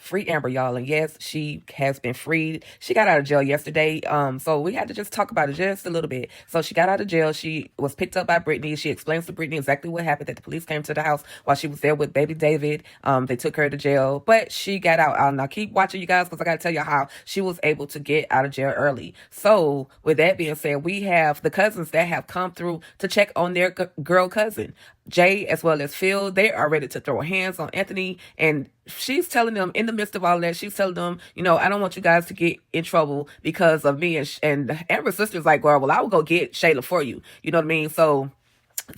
free Amber, y'all. And yes, she has been freed. She got out of jail yesterday. So we had to just talk about it just a little bit. So she got out of jail. She was picked up by Brittany. She explains to Brittany exactly what happened, that the police came to the house while she was there with baby David. They took her to jail, but she got out. I'll now keep watching, you guys, because I got to tell you how she was able to get out of jail early. So with that being said, we have the cousins that have come through to check on their girl cousin. Jay as well as Phil, they are ready to throw hands on Anthony, and she's telling them, in the midst of all that, she's telling them, I don't want you guys to get in trouble because of me. And Amber's sister's like, well, I will go get Shayla for you. You know what I mean? So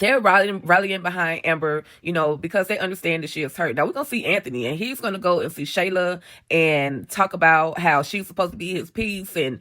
they're rallying behind Amber, because they understand that she is hurt. Now we're going to see Anthony, and he's going to go and see Shayla and talk about how she's supposed to be his piece. And,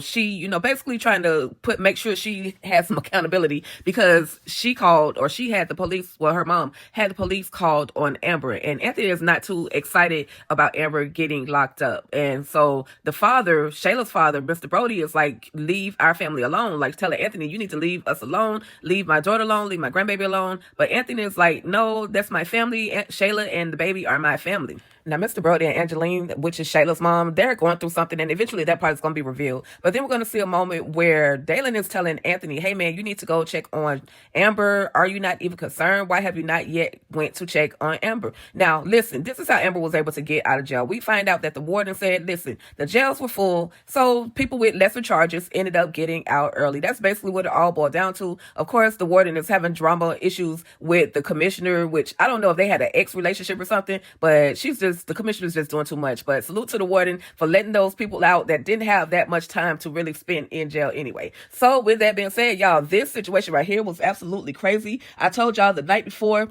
she, basically trying to make sure she has some accountability, because she had the police, her mom had the police called on Amber. And Anthony is not too excited about Amber getting locked up. And so the father, Shayla's father, Mr. Brody, is like, leave our family alone. Like, telling Anthony, you need to leave us alone, leave my daughter alone, leave my grandbaby alone. But Anthony is like, no, that's my family. Shayla and the baby are my family. Now, Mr. Brody and Angeline, which is Shayla's mom, they're going through something, and eventually that part is going to be revealed. But then we're going to see a moment where Dalen is telling Anthony, hey, man, you need to go check on Amber. Are you not even concerned? Why have you not yet went to check on Amber? Now, listen, this is how Amber was able to get out of jail. We find out that the warden said, listen, the jails were full, so people with lesser charges ended up getting out early. That's basically what it all boiled down to. Of course, the warden is having drama issues with the commissioner, which I don't know if they had an ex relationship or something, but the commissioner's just doing too much. But salute to the warden for letting those people out that didn't have that much time to really spend in jail anyway. So with that being said, y'all, this situation right here was absolutely crazy. I told y'all the night before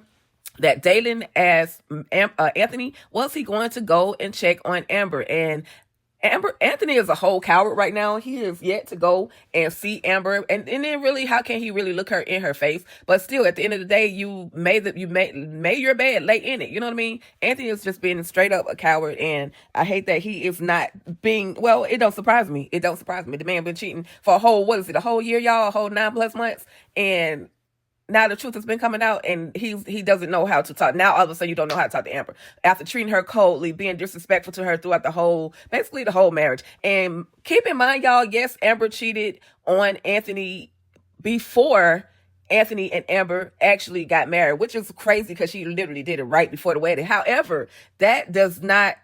that Dalen asked Anthony, was he going to go and check on Amber? And Anthony is a whole coward right now. He is yet to go and see Amber, and then really, how can he really look her in her face? But still, at the end of the day, you made your bed, lay in it. You know what I mean? Anthony is just being straight up a coward, and I hate that he is not being. Well, it don't surprise me. It don't surprise me. The man been cheating for a whole year, y'all, a whole 9+ months, and now the truth has been coming out, and he doesn't know how to talk. Now all of a sudden you don't know how to talk to Amber after treating her coldly, being disrespectful to her throughout the whole marriage. And keep in mind, y'all, yes, Amber cheated on Anthony before Anthony and Amber actually got married, which is crazy because she literally did it right before the wedding. However, that does not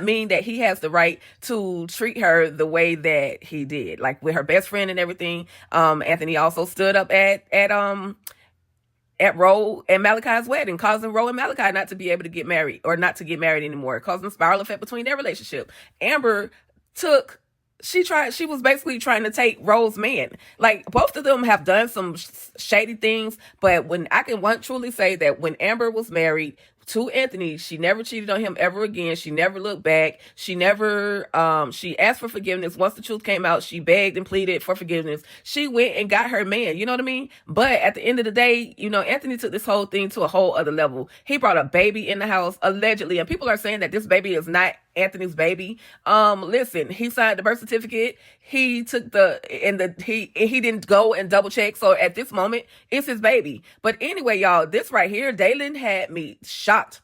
mean that he has the right to treat her the way that he did, like with her best friend and everything. Anthony also stood up at Ro and Malachi's wedding, causing Ro and Malachi not to be able to get married, or not to get married anymore, causing a spiral effect between their relationship. Amber she was basically trying to take Ro's man. Like, both of them have done some shady things, but when I can truly say that when Amber was married to Anthony, she never cheated on him ever again. She never looked back. She never, she asked for forgiveness. Once the truth came out, she begged and pleaded for forgiveness. She went and got her man, you know what I mean? But at the end of the day, Anthony took this whole thing to a whole other level. He brought a baby in the house, allegedly, and people are saying that this baby is not Anthony's baby. Listen, he signed the birth certificate. He took he didn't go and double check. So at this moment, it's his baby. But anyway, y'all, this right here, Dalen had me shocked,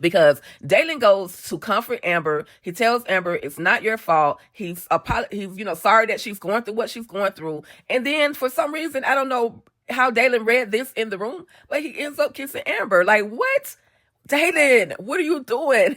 because Dalen goes to comfort Amber. He tells Amber it's not your fault. He's sorry that she's going through what she's going through. And then for some reason, I don't know how Dalen read this in the room, but he ends up kissing Amber. Like, what? Dalen, what are you doing?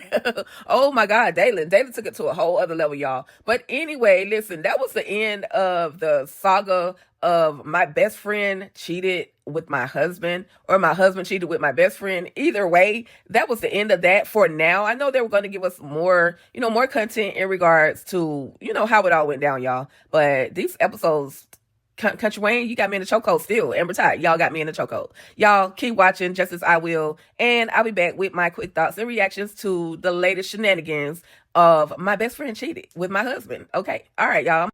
Oh my God, Dalen took it to a whole other level, y'all. But anyway, listen, that was the end of the saga of my best friend cheated with my husband, or my husband cheated with my best friend. Either way, that was the end of that for now. I know they were going to give us more content in regards to, how it all went down, y'all. But these episodes, Country Wayne, you got me in the chokehold still. Amber Tide, y'all got me in the chokehold. Y'all keep watching, just as I will. And I'll be back with my quick thoughts and reactions to the latest shenanigans of my best friend cheated with my husband. Okay. All right, y'all.